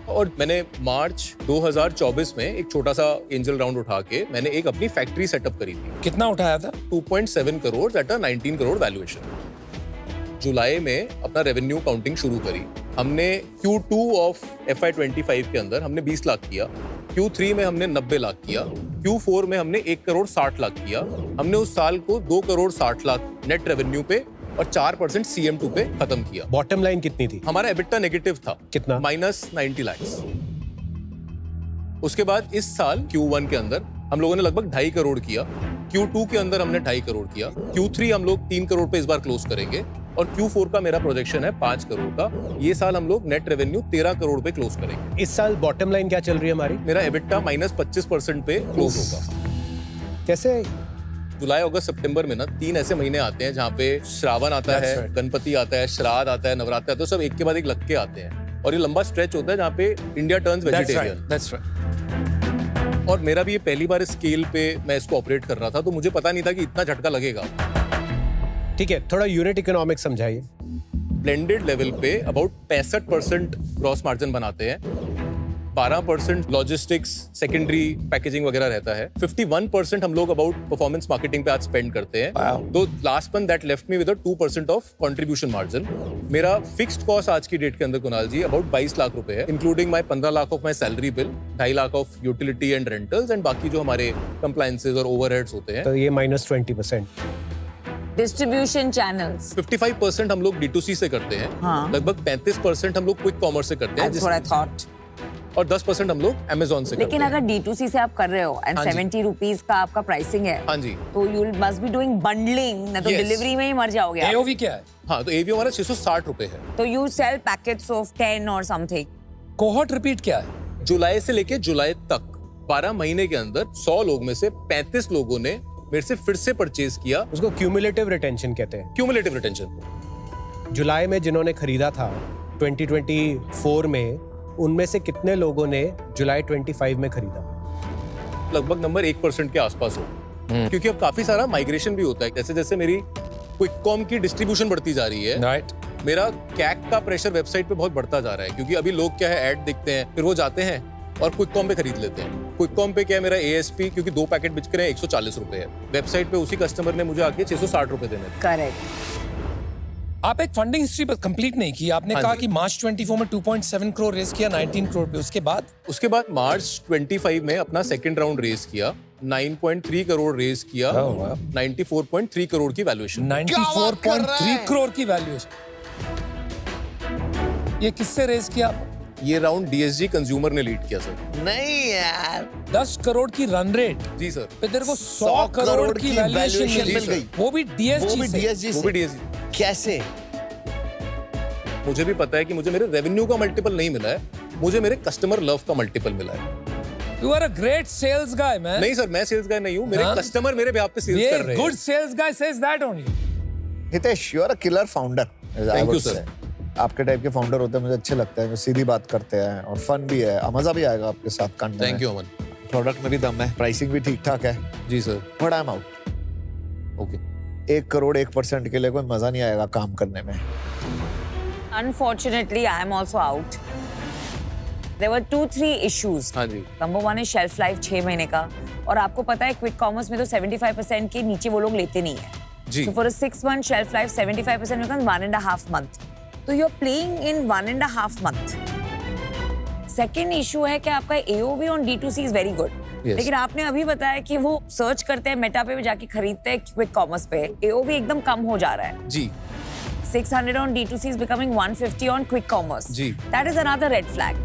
और मैंने मार्च 2024 में एक छोटा सा एंजल राउंड उठा के मैंने एक अपनी फैक्ट्री सेटअप करी थी।
कितना उठाया था?
2.7 crore at a 19 crore valuation. जुलाई में अपना रेवेन्यू काउंटिंग शुरू करी। हमने Q2 ऑफ FY25 के अंदर हमने 20 लाख किया, Q3 में हमने 90 लाख किया, Q4 में हमने 1 करोड़ 60 लाख किया। हमने उस साल को 2 करोड़ 60 लाख नेट रेवेन्यू पे और 4% CM2 पे खत्म किया।
बॉटम लाइन कितनी थी?
हमारा एबिटा नेगेटिव था,
कितना?
-90 लाख। उसके बाद इस साल Q1 के अंदर हम लोगों ने लगभग 2.5 करोड़ किया, Q2 के अंदर हमने 2.5 करोड़ किया, Q3 हम लोग 3 करोड़ पे इस बार क्लोज करेंगे और Q4 का मेरा प्रोजेक्शन है 5 करोड़ का। ये साल हम लोग नेट रेवेन्यू 13 करोड़ पे क्लोज करेंगे।
इस साल बॉटम लाइन क्या चल रही है हमारी?
मेरा एबिटा -25% पे क्लोज होगा।
कैसे?
जुलाई, अगस्त, सितंबर में ना 3 ऐसे महीने आते हैं जहाँ पे श्रावण आता है, गणपति आता है, श्राद्ध आता है, नवरात्र आता है, तो सब एक के बाद एक लग के आते हैं और ये लंबा स्ट्रेच होता है जहाँ पे India turns vegetarian.
That's right.
और मेरा भी ये पहली बार स्केल पे मैं इसको ऑपरेट कर रहा था, तो मुझे पता नहीं था कि इतना झटका लगेगा।
ठीक है, थोड़ा यूनिट इकोनॉमिक्स समझाइए।
ब्लेंडेड लेवल पे अबाउट 65% ग्रॉस मार्जिन बनाते हैं, 12% लॉजिस्टिक्स, सेकेंडरी पैकेजिंग वगैरह रहता है, 51% हम लोग अबाउट परफॉर्मेंस मार्केटिंग पे आज स्पेंड करते हैं। तो last month that left me with 2% of contribution margin. मेरा फिक्स्ड कॉस्ट आज की डेट के अंदर कुणाल जी अबाउट 22 लाख रुपए है, including my 15 lakh of my salary bill, 2.5 lakh of utility and rentals and बाकी जो हमारे कंप्लायंसेस और ओवरहेड्स होते हैं।
तो ये -20%।
डिस्ट्रीब्यूशन चैनल्स
55% हम लोग D2C से करते हैं,
हाँ।
लगभग 35% हम लोग क्विक कॉमर्स से करते हैं,
That's what I thought.
और 10% हम लोग Amazon से करते
लेकिन
हैं।
अगर D2C से आप कर रहे हो एंड
हाँ जी।
70 रुपीज का आपका प्राइसिंग है,
हाँ जी,
तो you must be doing bundling, ना तो
Yes.
डिलीवरी में ही मर जाओगे आप।
AOV क्या है?
हाँ, तो AV हमारा 660 रुपए है।
तो यू सेल पैकेट्स ऑफ 10 और समथिंग।
कोहॉर्ट रिपीट क्या है?
जुलाई से लेके जुलाई तक 12 महीने के अंदर 100 लोग में से 35 लोगों ने मेरे से फिर से परचेज किया।
उसको क्यूमुलेटिव रिटेंशन कहते हैं।
Cumulative retention.
जुलाई में जिन्होंने खरीदा था 2024 में, उनमें से कितने लोगों ने जुलाई 25 में खरीदा?
लगभग नंबर 1% के आसपास हो, क्योंकि अब काफी सारा माइग्रेशन भी होता है। जैसे जैसे मेरी क्विककॉम की डिस्ट्रीब्यूशन बढ़ती जा रही है,
राइट,
मेरा कैक का प्रेशर वेबसाइट पे बहुत बढ़ता जा रहा है, क्योंकि अभी लोग क्या है, ऐड दिखते हैं, फिर वो जाते हैं और क्विककॉम पे खरीद लेते हैं। क्विककॉम पे क्या है, मेरा ASP क्योंकि 2 पैकेट बिक रहे हैं 140 रुपए है, वेबसाइट पे उसी कस्टमर ने मुझे आके 660 रुपए देने थे।
करेक्ट।
आप एक फंडिंग हिस्ट्री पर कंप्लीट नहीं की। आपने
हाँ
कहा
जी।
कि मार्च 24 में 2.7 करोड़ रेज किया 19 करोड़ पे। उसके बाद
मार्च 25 में अपना सेकंड राउंड रेज किया, 9.3 करोड़ रेज किया, 94.3 करोड़ की वैल्यूएशन।
94.3 करोड़ की वैल्यूएशन। ये किससे रेज किया?
ये राउंड DSG कंज्यूमर ने लीड किया सर।
नहीं यार,
10 करोड़ की रन रेट
जी सर।
पे तेरे को 100 करोड़ की वैल्यूएशन मिल गई, वो भी DSG से।
वो भी DSG।
कैसे?
मुझे भी पता है कि मुझे मेरे रेवेन्यू का मल्टीपल नहीं मिला है, मुझे मेरे कस्टमर लव का मल्टीपल मिला है।
You are a great sales guy, man.
नहीं सर, मैं सेल्स गाय नहीं हूँ, मेरे कस्टमर मेरे बेहाफ पे सेल्स कर रहे हैं।
Good sales guy says that only.
Hitesh, you are a killer founder.
Thank you, sir.
आपके टाइप के फाउंडर होते हैं मुझे अच्छे लगते हैं, जो सीधी बात करते हैं और फन भी है, मजा भी आएगा आपके साथ करने में।
Thank you Aman.
प्रोडक्ट में भी दम है, प्राइसिंग भी ठीक ठाक है।
जी sir.
But I am out.
Okay.
1 crore 1% के लिए कोई मजा नहीं आएगा काम करने में।
Unfortunately, I am also out. There were 2-3 issues.
हाँ जी।
Number 1 is shelf life 6 महीने का, और आपको पता है क्विक कॉमर्स में तो 75% के नीचे वो लोग लेते नहीं है।
जी।
So for a 6-month shelf life, 75% becomes 1.5 month. तो you're playing in 1.5 month. Second issue है कि आपका AOV on D2C is very good.
Yes.
लेकिन आपने अभी बताया कि वो सर्च करते हैं मेटा पे जाके खरीदते हैं क्विक कॉमर्स पे, AOV एकदम कम हो जा रहा है।
जी।
600 on D2C is becoming 150 on quick commerce.
Ji.
That is another red flag.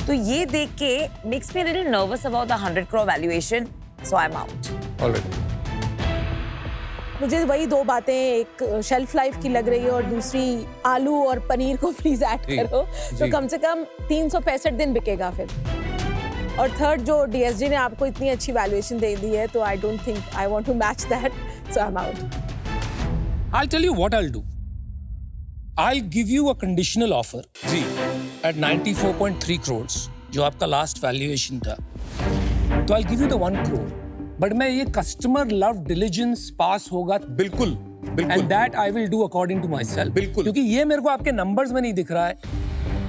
तो ये देख के makes me a little nervous about the 100 crore valuation, so I'm out.
Already.
मुझे वही 2 बातें, एक शेल्फ लाइफ की लग रही है और दूसरी आलू और पनीर को प्लीज ऐड
जी,
करो, तो
जी।
कम से कम 365 दिन बिकेगा फिर। और थर्ड, जो DSG ने आपको इतनी अच्छी वैल्यूएशन दे दी है, तो I don't think I want to match that, so I am out.
I'll tell you what I'll do. I'll give you a conditional offer
ji.
at 94.3 crores, जो आपका लास्ट वैल्यूएशन था। तो I'll give you the 1 crore. But मैं ये कस्टमर लव डिलिजेंस पास होगा,
बिल्कुल बिल्कुल,
and that I will do according to my self.
बिल्कुल,
क्योंकि ये मेरे को आपके नंबर्स में नहीं दिख रहा है,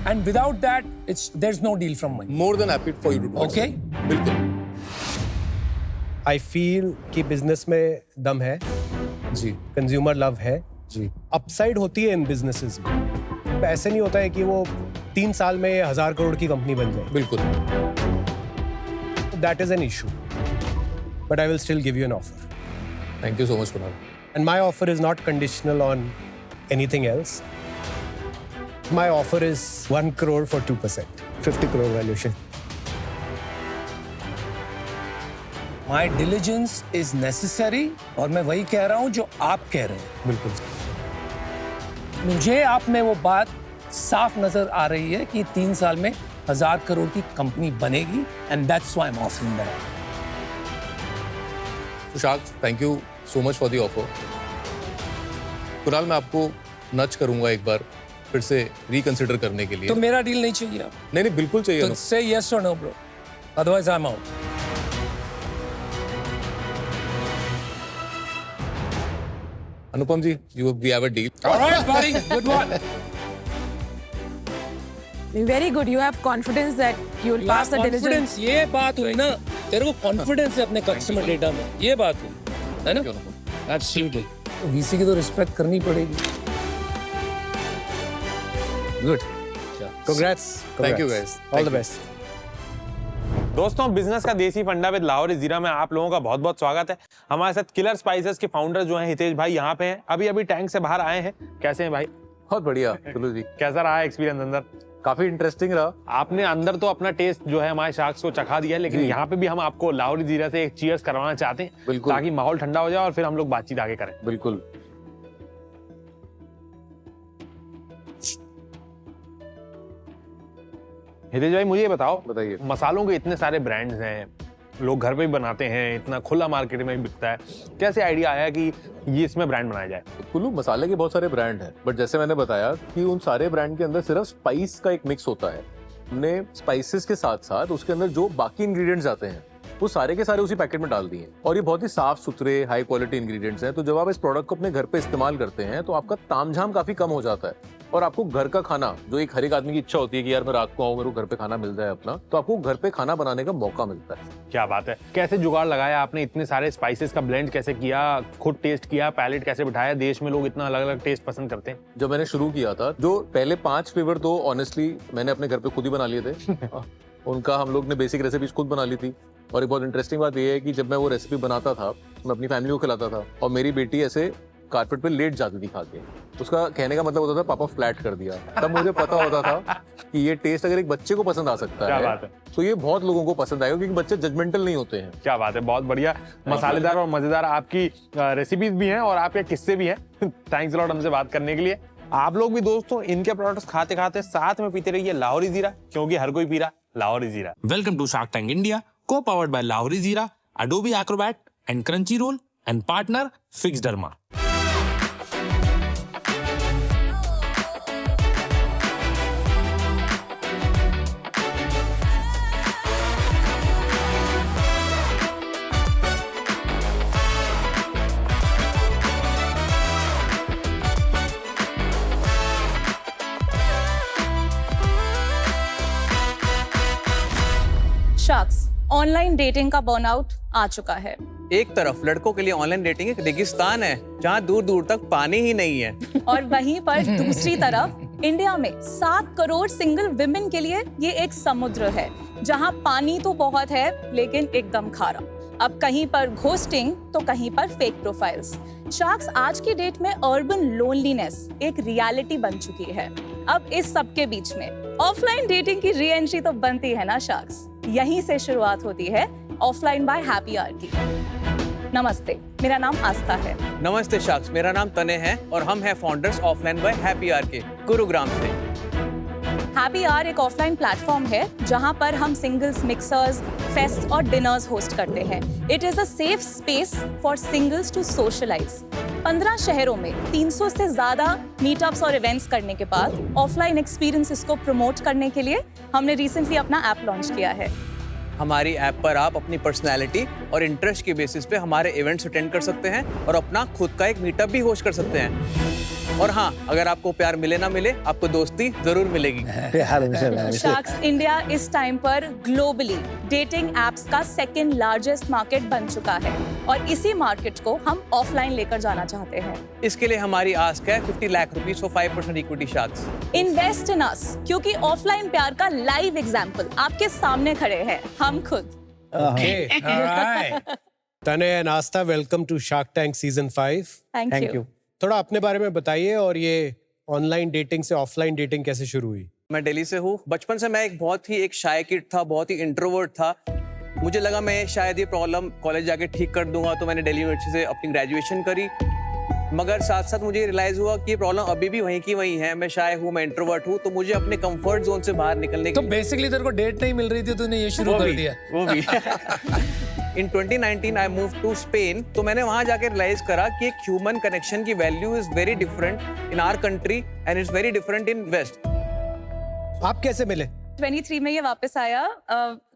and without that it's there is no deal from my.
More than happy for you to do.
Okay,
बिल्कुल।
आई फील कि बिजनेस में दम है
जी,
कंज्यूमर लव है
जी।
अपसाइड होती है इन बिजनेसेस में। ऐसे नहीं होता है कि वो 3 साल में 1000 करोड़ की कंपनी बन जाए।
बिल्कुल।
That is an issue, but I will still give you an offer.
Thank you so much Kunal.
And my offer is not conditional on anything else. My offer is 1 crore for 2%, 50 crore valuation.
My diligence is necessary और मैं वही कह रहा हूँ जो आप कह रहे हैं।
बिल्कुल।
मुझे आप में वो बात साफ नजर आ रही है कि 3 साल में 1000 करोड़ की कंपनी बनेगी and that's why I'm offering that.
Tushar, thank you so much for the offer. Kunal, मैं आपको नच करूंगा एक बार फिर से रिकंसिडर करने के लिए।
तो मेरा डील नहीं चाहिए आप?
नहीं नहीं, बिल्कुल चाहिए।
तो say yes or no, bro. Otherwise I'm out.
Anupam ji, we have a deal.
All right, buddy. Good one.
Very good. You have confidence that you will pass the diligence.
Confidence, ये बात हुई ना, तेरे को कॉन्फिडेंस है अपने कस्टमर डेटा में, ये बात हुई, है ना? Absolutely. VC की तो रिस्पेक्ट करनी पड़ेगी। Good.
Congrats.
Thank you guys.
All the best.
दोस्तों, बिजनेस का देसी फंडा विद लाहौरी जीरा में आप लोगों का बहुत बहुत स्वागत है। हमारे साथ किलर स्पाइसेस के फाउंडर जो हैं हितेश भाई यहाँ पे हैं। अभी टैंक से बाहर आए हैं। कैसे हैं भाई?
बहुत बढ़िया कुल्लू जी।
कैसा रहा एक्सपीरियंस अंदर?
काफी इंटरेस्टिंग रहा।
आपने अंदर तो अपना टेस्ट जो है हमारे शार्क्स को चखा दिया है, लेकिन यहाँ पे भी हम आपको लाहौरी जीरा से एक चीयर्स करवाना चाहते हैं,
बिल्कुल,
ताकि माहौल ठंडा हो जाए और फिर हम लोग बातचीत आगे करें।
बिल्कुल।
हितेश भाई, मुझे ये बताओ,
बताइए।
मसालों के इतने सारे ब्रांड्स हैं, लोग घर पे भी बनाते हैं, इतना खुला मार्केट में भी बिकता है, कैसे आइडिया आया कि ये इसमें ब्रांड बनाया जाए?
कुल्लू, मसाले के बहुत सारे ब्रांड हैं, बट जैसे मैंने बताया कि उन सारे ब्रांड के अंदर सिर्फ स्पाइस का एक मिक्स होता है। हमने स्पाइसेस के साथ साथ उसके अंदर जो बाकी इंग्रेडिएंट्स आते हैं वो सारे के सारे उसी पैकेट में डाल दिए, और ये बहुत ही साफ सुथरे हाई क्वालिटी इंग्रेडिएंट्स हैं। तो जब आप इस प्रोडक्ट को अपने घर पे इस्तेमाल करते हैं तो आपका तामझाम काफी कम हो जाता है, और आपको घर का खाना, जो एक हर एक आदमी की इच्छा होती है कि यार मैं रात को आऊं, मेरे को घर पे खाना मिल जाए अपना, तो आपको घर पे खाना बनाने का मौका मिलता है।
क्या बात है! कैसे जुगाड़ लगाया आपने? इतने सारे स्पाइसेस का ब्लेंड कैसे किया? खुद टेस्ट किया, पैलेट कैसे बिठाया? देश में लोग इतना अलग अलग टेस्ट पसंद करते हैं।
जब मैंने शुरू किया था, जो पहले 5 फ्लेवर तो ऑनेस्टली मैंने अपने घर पे खुद ही बना लिए थे। उनका हम लोग ने बेसिक रेसिपीज खुद बना ली थी, और एक बहुत इंटरेस्टिंग बात यह है कि जब मैं वो रेसिपी बनाता था, मैं अपनी फैमिली को खिलाता था, और मेरी बेटी ऐसे कारपेट पे लेट जाती थी खा के। उसका कहने का मतलब होता था पापा फ्लैट कर दिया। तब मुझे पता होता था कि ये टेस्ट अगर एक बच्चे को पसंद आ सकता
क्या
है,
बात है,
तो ये बहुत लोगों को पसंद आएगा, क्योंकि बच्चे जजमेंटल नहीं होते हैं।
क्या बात है, बहुत बढ़िया। मसालेदार और मजेदार आपकी रेसिपीज भी हैं और आपके किस्से भी हैं। थैंक्स लॉट हमसे बात करने के लिए। आप लोग भी दोस्तों इनके प्रोडक्ट्स खाते खाते साथ में पीते रहिए लाहौरी जीरा, क्योंकि हर कोई पी रहा लाहौरी जीरा।
Welcome to Shark Tank India, co-powered by Lahori Jeera, Adobe Acrobat and Crunchyroll, and partner Fixderma.
Sharks, online dating का बर्नआउट आ चुका है।
एक तरफ लड़कों के लिए ऑनलाइन डेटिंग एक रेगिस्तान है, जहाँ दूर दूर तक पानी ही नहीं है।
और वहीं पर दूसरी तरफ इंडिया में 7 करोड़ सिंगल विमेन के लिए ये एक समुद्र है, जहाँ पानी तो बहुत है लेकिन एकदम खारा। अब कहीं पर घोस्टिंग तो कहीं पर फेक प्रोफाइल्स। शार्क्स, आज की डेट में अर्बन लोनलीनेस एक रियलिटी बन चुकी है। अब इस सब के बीच में ऑफलाइन डेटिंग की री एंट्री तो बनती है ना शार्क्स। यहीं से शुरुआत होती है ऑफलाइन बाय हैप्पी आवर की। नमस्ते, मेरा नाम आस्था है।
नमस्ते शार्क्स, मेरा नाम तने है, और हम हैं founders offline by happy hour के, गुरुग्राम से।
हैप्पी आवर एक ऑफलाइन प्लेटफॉर्म है जहां पर हम सिंगल्स मिक्सर्स, फेस्ट और डिनर्स होस्ट करते हैं। It is a safe space for singles to socialize. 15 शहरों में 300 से ज्यादा मीटअप्स और इवेंट्स करने के बाद ऑफलाइन एक्सपीरियंसेस को प्रमोट करने के लिए हमने रिसेंटली अपना ऐप लॉन्च किया है।
हमारी ऐप पर आप अपनी पर्सनैलिटी और इंटरेस्ट के बेसिस पे हमारे इवेंट्स अटेंड कर सकते हैं और अपना खुद का एक मीटअप भी होस्ट कर सकते हैं। और हाँ, अगर आपको प्यार मिले ना मिले, आपको दोस्ती जरूर मिलेगी।
शार्क्स इंडिया इस टाइम पर ग्लोबली डेटिंग एप्स का 2nd लार्जेस्ट मार्केट बन चुका है, और इसी मार्केट को हम ऑफलाइन लेकर जाना चाहते हैं।
इसके लिए हमारी आस्क है 50 lakh rupees for 5% equity sharks.
Invest in us, क्योंकि ऑफलाइन प्यार का लाइव एग्जाम्पल आपके सामने खड़े हैं हम खुद।
Okay, all right.
Tanay and Aastha, welcome to Shark Tank season 5।
Thank you.
थोड़ा अपने बारे में बताइए और ये ऑनलाइन डेटिंग से ऑफलाइन डेटिंग कैसे शुरू हुई?
मैं दिल्ली से हूँ। बचपन से मैं एक शाय किड था, बहुत ही इंट्रोवर्ट था। मुझे लगा मैं शायद ये प्रॉब्लम कॉलेज जाके ठीक कर दूंगा, तो मैंने दिल्ली यूनिवर्सिटी से अपनी ग्रेजुएशन करी। मगर साथ साथ मुझे रियलाइज हुआ कि ये प्रॉब्लम अभी भी वहीं की वहीं है। मैं शाय हूँ, मैं इंट्रोवर्ट हूँ, तो मुझे अपने कंफर्ट जोन से बाहर निकलने
तो बेसिकली तेरे को डेट नहीं मिल रही थी, तूने ये शुरू कर दिया।
वो भी In 2019 I moved to Spain, तो मैंने वहाँ जाके रियलाइज करा कि एक ह्यूमन कनेक्शन की value is very different in our country and it's very different in west.
आप कैसे मिले?
23 में ये वापस आया,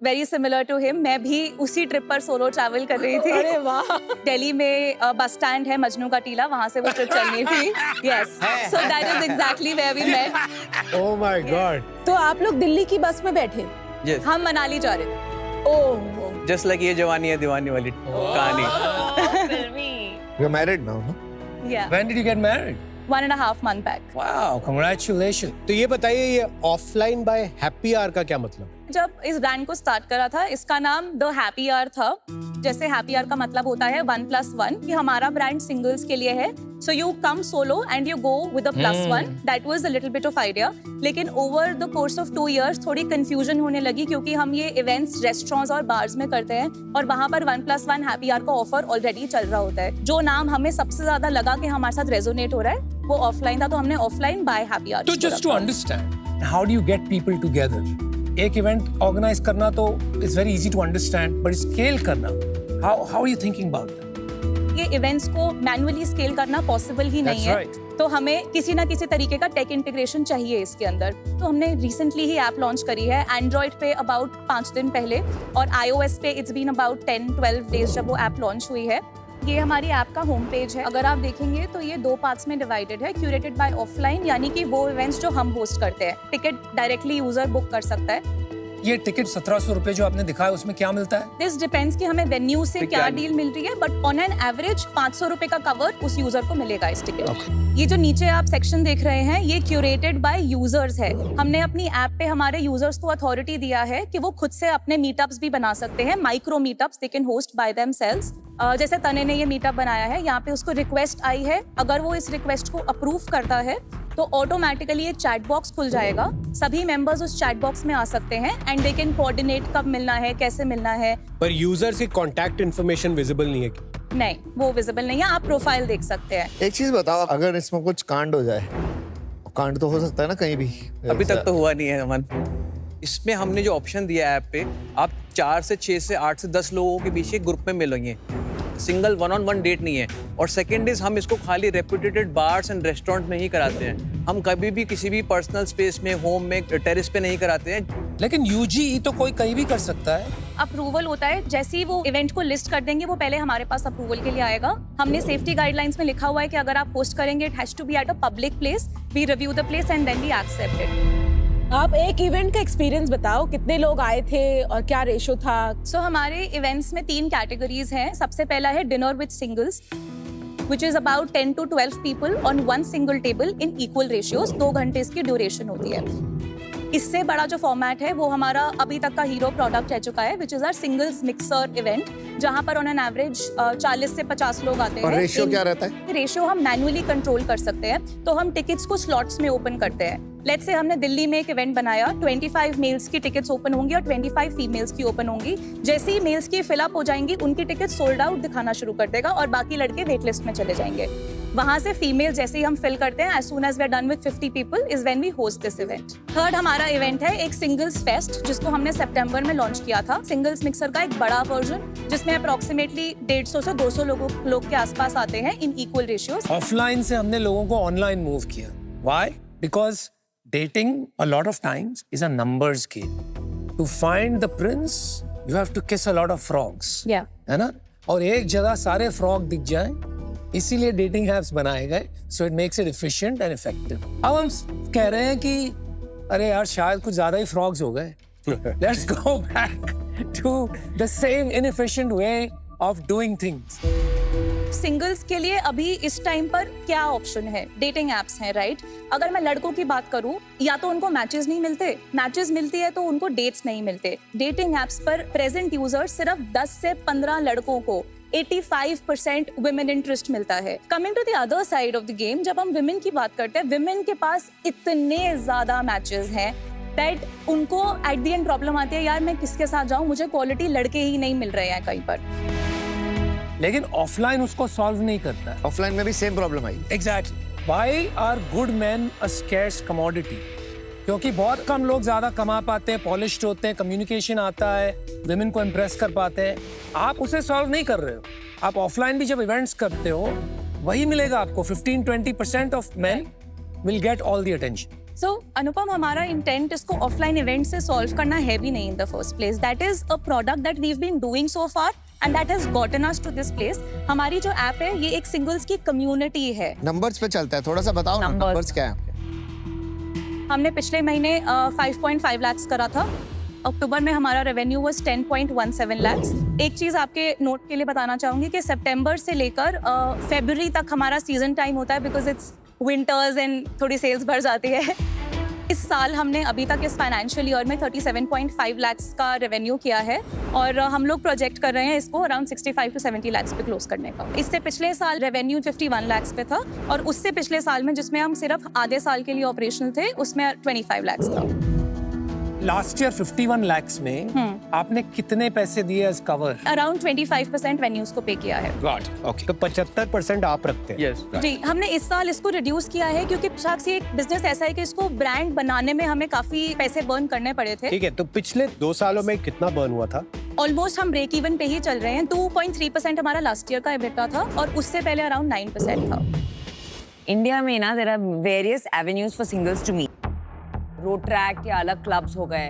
वेरी सिमिलर टू हिम। मैं भी उसी ट्रिप पर सोलो ट्रैवल कर रही थी।
अरे वाह।
दिल्ली में बस स्टैंड है मजनू का टीला, वहां से वो ट्रिप चलनी थी। Yes, so that is exactly where we met.
Oh my God.
तो आप लोग दिल्ली की बस में बैठे?
Yes.
हम मनाली जा रहे थे।
ओह,
जस्ट लाइक ये जवानी है दीवानी वाली कहानी।
You're married now, no?
Yeah,
When did you get married?
1.5 month back.
Wow, congratulations.
तो ये बताइए, ये ऑफलाइन बाय हैप्पी आवर का क्या मतलब है?
जब इस ब्रांड को स्टार्ट करा था, इसका नाम द हैप्पी आवर था। जैसे हैप्पी आवर का मतलब होता है 1+1, कि हमारा ब्रांड सिंगल्स के लिए है। So you come solo and you go with a +1। That was a little bit of idea. लेकिन over the course of 2 years थोड़ी कंफ्यूजन होने लगी, क्योंकि हम ये इवेंट्स रेस्टोरेंट्स और बार्स में करते हैं और वहां पर 1+1 हैप्पी आवर का ऑफर ऑलरेडी चल रहा होता है। जो नाम हमें सबसे ज्यादा लगा कि हमारे साथ रेजोनेट हो रहा है वो ऑफलाइन था, तो हमने ऑफलाइन बाय हैप्पी आवर।
तो just to understand, how do you get people together? एक इवेंट ऑर्गेनाइज करना तो it's very easy to understand, but scale करना, how are you thinking about that?
ये इवेंट्स को मैनुअली स्केल करना पॉसिबल ही नहीं है। तो हमें किसी ना किसी तरीके का टेक इंटीग्रेशन चाहिए इसके अंदर। तो हमने रिसेंटली ही ऐप लॉन्च करी है एंड्रॉइड पे अबाउट 5 दिन पहले, और iOS पे इट्स बीन अबाउट 10-12 डेज जब वो ऐप लॉन्च हुई है। ये हमारी ऐप का होम पेज है। अगर आप देखेंगे तो ये 2 पार्ट्स में डिवाइडेड है, क्यूरेटेड बाय ऑफलाइन, यानी कि वो इवेंट्स जो हम होस्ट करते हैं। टिकट डायरेक्टली यूजर बुक कर सकता है।
ये टिकट 1700 रुपए जो आपने दिखाया, उसमें क्या मिलता है?
दिस डिपेंड्स कि हमें वेन्यू से क्या डील मिल रही है, बट ऑन एन एवरेज 500 रुपए का कवर उस यूजर को मिलेगा इस टिकट। ये जो नीचे आप सेक्शन देख रहे हैं, ये क्यूरेटेड बाय यूजर्स है। हमने अपनी ऐप पे हमारे यूजर्स को अथॉरिटी दिया है कि वो खुद से अपने मीटअप्स भी बना सकते हैं, micro meetups they can host by themselves. जैसे तने ने ये मीटअप बनाया है, यहाँ पे उसको रिक्वेस्ट आई है। अगर वो इस रिक्वेस्ट को अप्रूव करता है तो ऑटोमेटिकली एक चैट बॉक्स खुल जाएगा। सभी मेंबर्स उस चैट बॉक्स में आ सकते हैं एंड दे कैन कोऑर्डिनेट कब मिलना है, कैसे मिलना है।
पर यूजर्स की कांटेक्ट इन्फॉर्मेशन विजिबल नहीं है?
नहीं, वो विजिबल नहीं है। आप प्रोफाइल देख सकते हैं।
एक चीज बताओ, अगर इसमें कुछ कांड हो जाए, कांड तो हो सकता है ना कहीं भी?
अभी तक तो हुआ नहीं है अमन। इसमें हमने जो ऑप्शन दिया है ऐप पे, आप 4 से 6 से 8 से 10 लोगों के बीच एक ग्रुप में मिलेंगे। सिंगल 1-on-1 डेट नहीं है। और सेकंड इज, हम इसको खाली रेप्यूटेड बार्स एंड रेस्टोरेंट में ही कराते हैं। हम कभी भी किसी भी पर्सनल स्पेस में, होम में, टेरेस पे नहीं कराते हैं।
लेकिन यूजी तो कोई कहीं भी कर सकता है।
अप्रूवल होता है, जैसे ही वो इवेंट को लिस्ट कर देंगे, वो पहले हमारे पास अप्रूवल के लिए आएगा। हमने सेफ्टी गाइडलाइंस में लिखा हुआ है कि अगर आप पोस्ट करेंगे, it has to be at a public place, we review the place and then we accept it.
आप एक इवेंट का एक्सपीरियंस बताओ, कितने लोग आए थे और क्या रेशो था?
सो हमारे इवेंट्स में 3 कैटेगरीज हैं। सबसे पहला है dinner with singles, which is about 10 to 12 people on one single table in equal ratios। 2 घंटे इसकी ड्यूरेशन होती है। इससे बड़ा जो फॉर्मेट है वो हमारा अभी तक का हीरो प्रोडक्ट रह चुका है, which is our singles mixer event, जहाँ पर ऑन एन एवरेज 40 से 50 लोग आते हैं।
और रेशियो क्या रहता है?
रेशियो हम मैनुअली कंट्रोल कर सकते हैं। तो हम टिकट्स को स्लॉट्स में ओपन करते हैं। लेट्स से हमने दिल्ली में एक इवेंट बनाया, 25 मेल्स की टिकट्स ओपन होंगी और 25 फीमेल्स की ओपन होंगी। जैसे ही मेल्स की फिल अप हो जाएंगी, उनकी टिकट सोल्ड आउट दिखाना शुरू कर देगा और बाकी लड़के वेट लिस्ट में चले जाएंगे। वहां से फीमेल जैसे ही हम फिल करते हैं, as soon as we are done with 50 people is when we host this event। Third हमारा इवेंट है एक सिंगल्स फेस्ट, जिसको हमने सितंबर में लॉन्च किया था। सिंगल्स मिक्सर का एक बड़ा वर्जन, जिसमें अप्रोक्सीमेटली 150 से 200 लोग के आसपास आते हैं इन इक्वल रेशियोज।
ऑफलाइन से हमने लोगों को ऑनलाइन मूव किया। Why? Because dating a lot of times is a numbers game. To find the prince, you have to kiss a lot of frogs.
Yeah.
है ना? और एक जगह सारे फ्रॉग दिख जाएं, इसीलिए डेटिंग ऐप्स बनाए गए, so it makes it efficient and effective. अब हम कह रहे हैं कि अरे यार शायद कुछ ज्यादा ही फ्रॉग्स हो गए। Let's go back to the same inefficient way of doing things.
Singles के लिए अभी इस टाइम पर क्या ऑप्शन है? डेटिंग एप्स हैं, राइट? अगर मैं लड़कों की बात करूं, या तो उनको मैचेस नहीं मिलते, मैचेस मिलती है तो उनको डेट्स नहीं मिलते। डेटिंग एप्स पर प्रेजेंट यूजर्स सिर्फ 10 से 15 लड़कों को 85% वुमेन इंटरेस्ट मिलता है। Coming to the other side of the game, जब हम विमेन की बात करते हैं, विमेन के पास इतने ज्यादा मैचेस हैं दैट उनको एट द एंड प्रॉब्लम आती है, यार मैं किसके साथ जाऊं, मुझे क्वालिटी लड़के ही नहीं मिल रहे हैं कहीं पर।
लेकिन ऑफलाइन उसको सॉल्व नहीं करता है।
ऑफलाइन में भी same problem I.
Exactly. Why are good men a scarce commodity? क्योंकि बहुत कम लोग ज्यादा कमा पाते हैं, पॉलिश्ड होते हैं, कम्युनिकेशन आता है, विमेन को इम्प्रेस कर पाते हैं। आप उसे सॉल्व नहीं कर रहे हो। आप ऑफलाइन भी जब इवेंट्स करते हो वही मिलेगा आपको। 15-20% of men will get all the attention.
So Anupam, हमारा इंटेंट इसको ऑफलाइन इवेंट से सॉल्व करना है भी नहीं in the first place. That is a product that we have been doing so far and that has gotten us to this place. हमारी जो ऐप है ये एक सिंगल्स की कम्युनिटी है।
नंबर्स पे चलता है, थोड़ा सा बताओ ना, नंबर्स क्या है आपके?
हमने पिछले महीने 5.5 लाख करा था। अक्टूबर में हमारा रेवेन्यू वाज 10.17 लाख। एक चीज आपके नोट के लिए बताना चाहूंगी कि सितंबर से लेकर फरवरी तक हमारा सीजन टाइम होता है, बिकॉज इट्स विंटर्स एंड थोड़ी सेल्स बढ़ जाती है। इस साल हमने अभी तक इस फाइनेंशियल ईयर में 37.5 लाख का रेवेन्यू किया है और हम लोग प्रोजेक्ट कर रहे हैं इसको अराउंड 65 to 70 लाख पे क्लोज करने का। इससे पिछले साल रेवेन्यू 51 लाख पे था और उससे पिछले साल में जिसमें हम सिर्फ आधे साल के लिए ऑपरेशनल थे उसमें 25 लाख था।
लास्ट ईयर 51 लाख में आपने कितने पैसे दिए एज कवर?
अराउंड 25% वेन्यूज को पे किया है।
ओके, तो 75% आप रखते हैं?
यस
जी, हमने इस साल इसको रिड्यूस किया है क्योंकि साक्षी एक बिजनेस ऐसा है कि इसको ब्रांड बनाने में हमें काफी पैसे बर्न करने पड़े थे।
ठीक है, तो पिछले 2 सालों में कितना बर्न हुआ था?
ऑलमोस्ट हम ब्रेक इवन पे ही चल रहे हैं। 2.3% हमारा लास्ट ईयर का एबिटा था और उससे पहले अराउंड 9% था।
इंडिया में ना there are various avenues for singles to meet. Road track के अलग क्लब्स हो गए,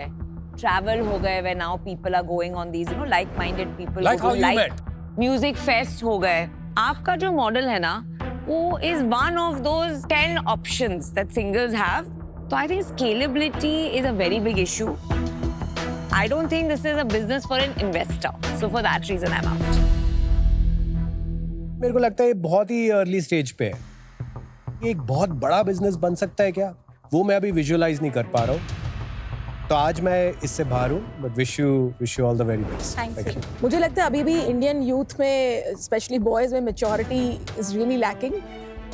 ट्रैवल हो गए, where now people are going on these, you know, like-minded people.
Like how you met.
Music fest हो गए। आपका जो मॉडल है ना, वो is one of those 10 options that singles have. So I think scalability is a very big issue. I don't think this is a business for an investor. So for that reason I'm out.
मेरे को लगता है ये बहुत ही अर्ली स्टेज पे है। ये एक बहुत बड़ा बिजनेस बन सकता है क्या? वो मैं अभी विजुअलाइज नहीं कर पा रहा हूँ। तो आज मैं इससे बाहर हूँ, but wish you all the very best.
Thank you.
मुझे लगता है अभी भी इंडियन यूथ में, स्पेशली बॉयज में, मैच्योरिटी इज रियली लैकिंग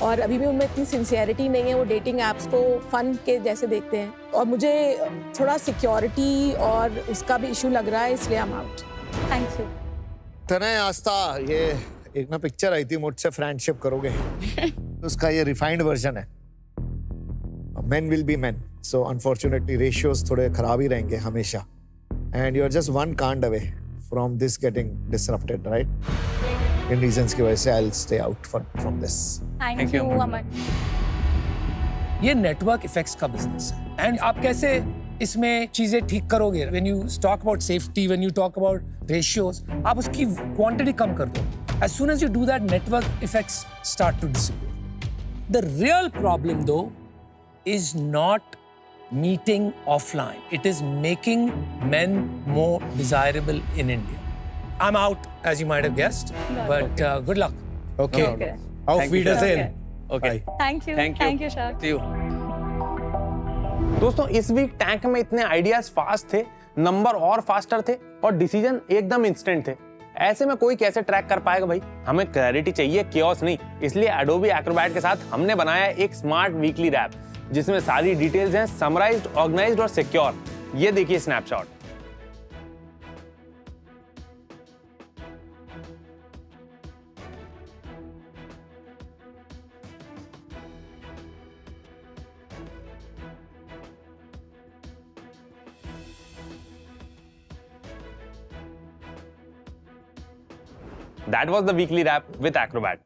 और अभी भी उनमें इतनी सिंसियरिटी नहीं है। वो डेटिंग एप्स को फन के जैसे देखते हैं और मुझे थोड़ा सिक्योरिटी और उसका भी इशू लग रहा है, इसलिए आई एम आउट।
Thank you.
तनय आस्था, ये एक ना पिक्चर आई थी, मुझसे फ्रेंडशिप करोगे? उसका ये रिफाइंड वर्जन है। Men will be men, so unfortunately ratios थोड़े खराब ही रहेंगे हमेशा, and you are just one card away from this getting disrupted, right? In reasons की वजह से I'll stay out from this.
Thank you Aman.
ये नेटवर्क इफेक्ट्स का बिजनेस है एंड आप कैसे इसमें चीजें ठीक करोगे? When you talk about safety, when you talk about ratios, आप उसकी क्वांटिटी कम कर दो। As soon as you do that, network effects start to disappear. The real problem though is not meeting offline. It is making men more desirable in India. I'm out, as you might have guessed, but good luck.
Okay.
Okay.
Auf Wiedersehen.
Okay
thank you.
Thank you
thank you shark.
See you.
दोस्तों, इस वीक टैंक में इतने आइडियाज फास्ट थे, नंबर और फास्टर थे और डिसीजन एकदम इंस्टेंट थे। ऐसे में कोई कैसे ट्रैक कर पाएगा भाई? हमें क्लैरिटी चाहिए, कियोस नहीं। इसलिए एडोबी एक्रोबैट के साथ हमने बनाया एक स्मार्ट वीकली रैप जिसमें सारी डिटेल्स हैं, समराइज्ड, ऑर्गेनाइज्ड और सिक्योर। ये देखिए snapshot. That was the weekly wrap with Acrobat.